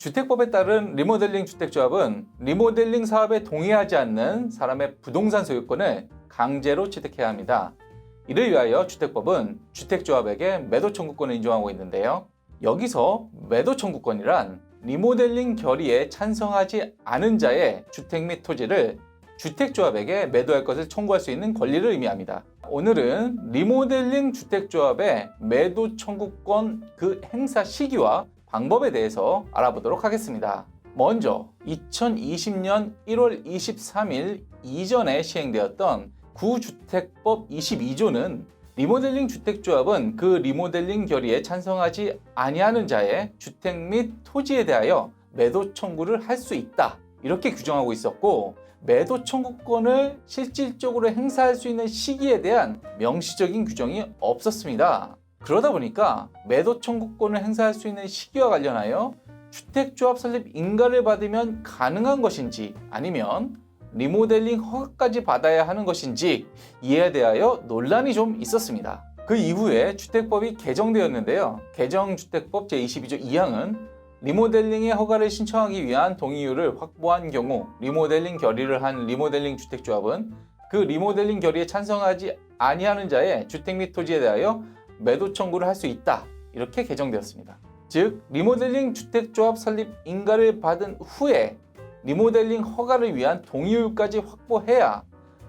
주택법에 따른 리모델링 주택조합은 리모델링 사업에 동의하지 않는 사람의 부동산 소유권을 강제로 취득해야 합니다. 이를 위하여 주택법은 주택조합에게 매도 청구권을 인정하고 있는데요. 여기서 매도 청구권이란 리모델링 결의에 찬성하지 않은 자의 주택 및 토지를 주택조합에게 매도할 것을 청구할 수 있는 권리를 의미합니다. 오늘은 리모델링 주택조합의 매도 청구권 그 행사 시기와 방법에 대해서 알아보도록 하겠습니다. 먼저 2020년 1월 23일 이전에 시행되었던 구주택법 22조는 리모델링 주택조합은 그 리모델링 결의에 찬성하지 아니하는 자의 주택 및 토지에 대하여 매도 청구를 할 수 있다, 이렇게 규정하고 있었고, 매도 청구권을 실질적으로 행사할 수 있는 시기에 대한 명시적인 규정이 없었습니다. 그러다 보니까 매도 청구권을 행사할 수 있는 시기와 관련하여 주택조합 설립 인가를 받으면 가능한 것인지, 아니면 리모델링 허가까지 받아야 하는 것인지 이에 대하여 논란이 좀 있었습니다. 그 이후에 주택법이 개정되었는데요. 개정주택법 제22조 2항은 리모델링의 허가를 신청하기 위한 동의율을 확보한 경우 리모델링 결의를 한 리모델링 주택조합은 그 리모델링 결의에 찬성하지 아니하는 자의 주택 및 토지에 대하여 매도 청구를 할 수 있다, 이렇게 개정되었습니다. 즉, 리모델링 주택조합 설립 인가를 받은 후에 리모델링 허가를 위한 동의율까지 확보해야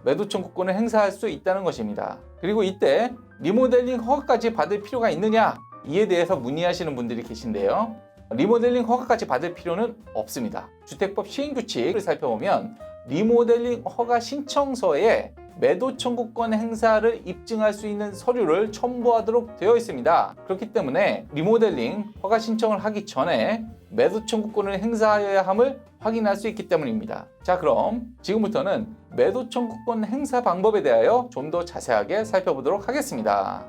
매도 청구권을 행사할 수 있다는 것입니다. 그리고 이때 리모델링 허가까지 받을 필요가 있느냐, 이에 대해서 문의하시는 분들이 계신데요. 리모델링 허가까지 받을 필요는 없습니다. 주택법 시행규칙을 살펴보면 리모델링 허가 신청서에 매도 청구권 행사를 입증할 수 있는 서류를 첨부하도록 되어 있습니다. 그렇기 때문에 리모델링 허가 신청을 하기 전에 매도 청구권을 행사하여야 함을 확인할 수 있기 때문입니다. 자, 그럼 지금부터는 매도 청구권 행사 방법에 대하여 좀 더 자세하게 살펴보도록 하겠습니다.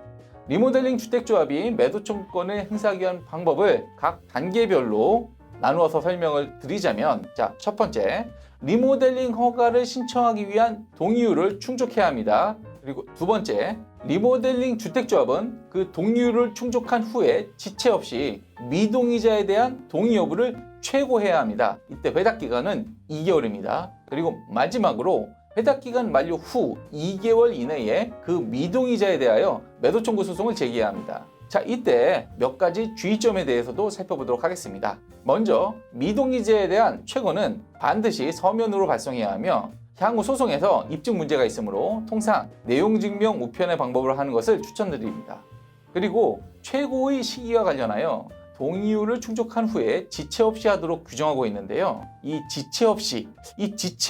리모델링 주택조합이 매도 청구권을 행사하기 위한 방법을 각 단계별로 나누어서 설명을 드리자면, 자, 첫 번째, 리모델링 허가를 신청하기 위한 동의율을 충족해야 합니다. 그리고 두 번째, 리모델링 주택조합은 그 동의율을 충족한 후에 지체 없이 미동의자에 대한 동의 여부를 최고해야 합니다. 이때 회답기간은 2개월입니다. 그리고 마지막으로 회답기간 만료 후 2개월 이내에 그 미동의자에 대하여 매도 청구 소송을 제기해야 합니다. 자, 이때 몇 가지 주의점에 대해서도 살펴보도록 하겠습니다. 먼저 미동의자에 대한 최고는 반드시 서면으로 발송해야 하며, 향후 소송에서 입증 문제가 있으므로 통상 내용 증명 우편의 방법으로 하는 것을 추천드립니다. 그리고 최고의 시기와 관련하여 동의율을 충족한 후에 지체 없이 하도록 규정하고 있는데요. 이 지체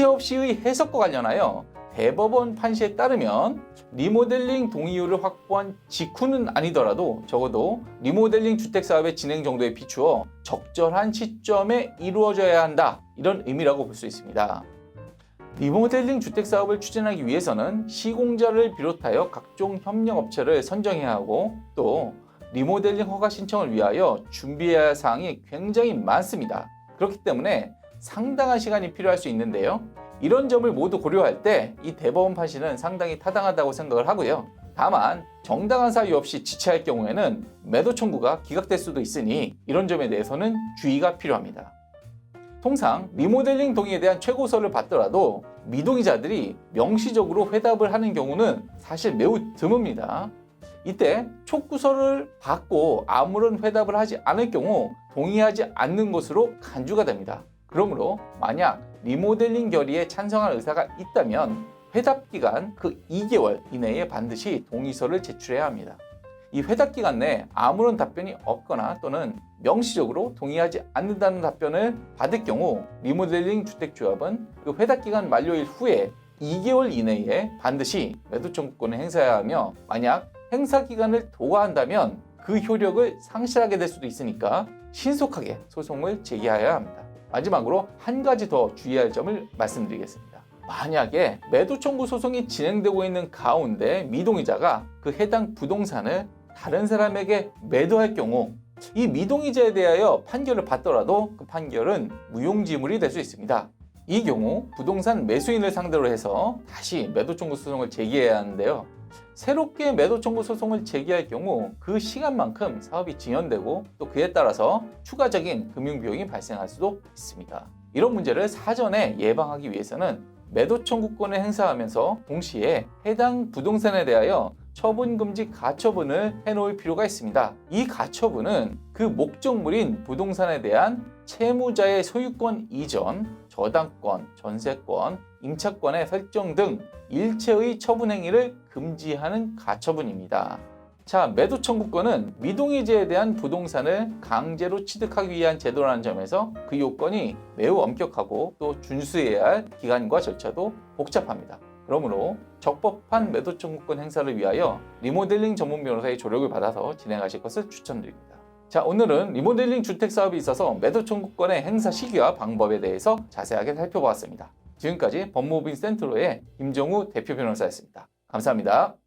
없이의 해석과 관련하여 대법원 판시에 따르면 리모델링 동의율을 확보한 직후는 아니더라도 적어도 리모델링 주택사업의 진행 정도에 비추어 적절한 시점에 이루어져야 한다, 이런 의미라고 볼 수 있습니다. 리모델링 주택사업을 추진하기 위해서는 시공자를 비롯하여 각종 협력업체를 선정해야 하고, 또 리모델링 허가 신청을 위하여 준비해야 할 사항이 굉장히 많습니다. 그렇기 때문에 상당한 시간이 필요할 수 있는데요. 이런 점을 모두 고려할 때 이 대법원 판시는 상당히 타당하다고 생각을 하고요. 다만 정당한 사유 없이 지체할 경우에는 매도 청구가 기각될 수도 있으니 이런 점에 대해서는 주의가 필요합니다. 통상 리모델링 동의에 대한 최고서를 받더라도 미동의자들이 명시적으로 회답을 하는 경우는 사실 매우 드뭅니다. 이때 촉구서를 받고 아무런 회답을 하지 않을 경우 동의하지 않는 것으로 간주가 됩니다. 그러므로 만약 리모델링 결의에 찬성할 의사가 있다면 회답기간 그 2개월 이내에 반드시 동의서를 제출해야 합니다. 이 회답기간 내에 아무런 답변이 없거나 또는 명시적으로 동의하지 않는다는 답변을 받을 경우 리모델링 주택조합은 그 회답기간 만료일 후에 2개월 이내에 반드시 매도 청구권을 행사해야 하며, 만약 행사 기간을 도과한다면 그 효력을 상실하게 될 수도 있으니까 신속하게 소송을 제기해야 합니다. 마지막으로 한 가지 더 주의할 점을 말씀드리겠습니다. 만약에 매도 청구 소송이 진행되고 있는 가운데 미동의자가 그 해당 부동산을 다른 사람에게 매도할 경우 이 미동의자에 대하여 판결을 받더라도 그 판결은 무용지물이 될 수 있습니다. 이 경우 부동산 매수인을 상대로 해서 다시 매도 청구 소송을 제기해야 하는데요. 새롭게 매도 청구 소송을 제기할 경우 그 시간만큼 사업이 진연되고 또 그에 따라서 추가적인 금융 비용이 발생할 수도 있습니다. 이런 문제를 사전에 예방하기 위해서는 매도 청구권을 행사하면서 동시에 해당 부동산에 대하여 처분금지 가처분을 해놓을 필요가 있습니다. 이 가처분은 그 목적물인 부동산에 대한 채무자의 소유권 이전, 저당권, 전세권, 임차권의 설정 등 일체의 처분 행위를 금지하는 가처분입니다. 자, 매도 청구권은 미동의제에 대한 부동산을 강제로 취득하기 위한 제도라는 점에서 그 요건이 매우 엄격하고 또 준수해야 할 기간과 절차도 복잡합니다. 그러므로 적법한 매도 청구권 행사를 위하여 리모델링 전문 변호사의 조력을 받아서 진행하실 것을 추천드립니다. 자, 오늘은 리모델링 주택 사업에 있어서 매도 청구권의 행사 시기와 방법에 대해서 자세하게 살펴보았습니다. 지금까지 법무법인 센트로의 김정우 대표 변호사였습니다. 감사합니다.